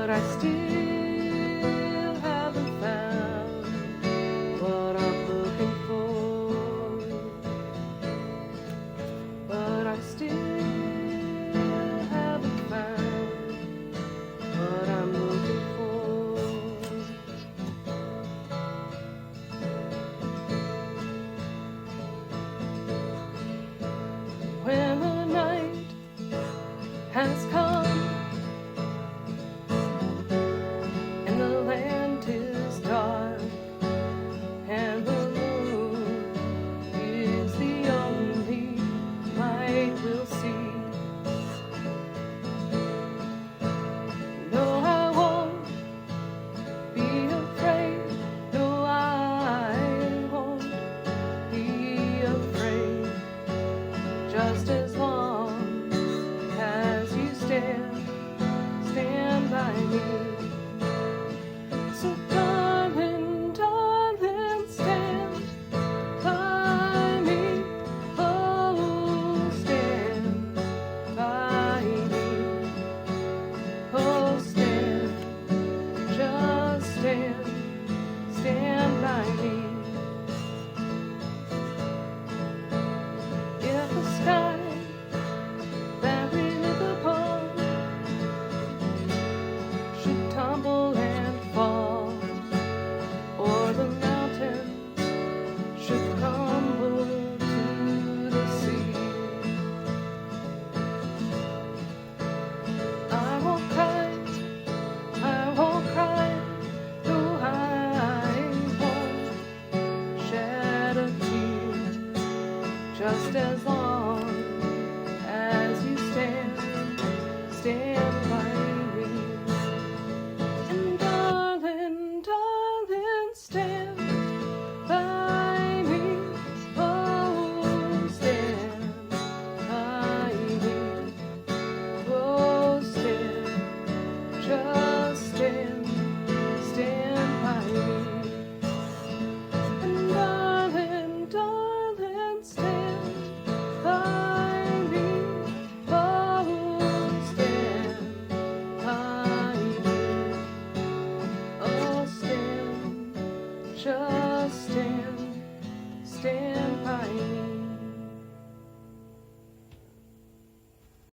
but I still haven't found what I'm looking for. But I still haven't found what I'm looking for. When the night has come and the land is dark and the moon is the only light we'll see, no, I won't be afraid. No, I won't be afraid. Just as long as you stand by me. So darling, darling, stand by me. Oh, stand by me. Oh, stand, just stand by me. If the sky that we live upon should tumble and fall, or the mountains should crumble to the sea, I won't cry, no, I won't shed a tear. Just as long as you stand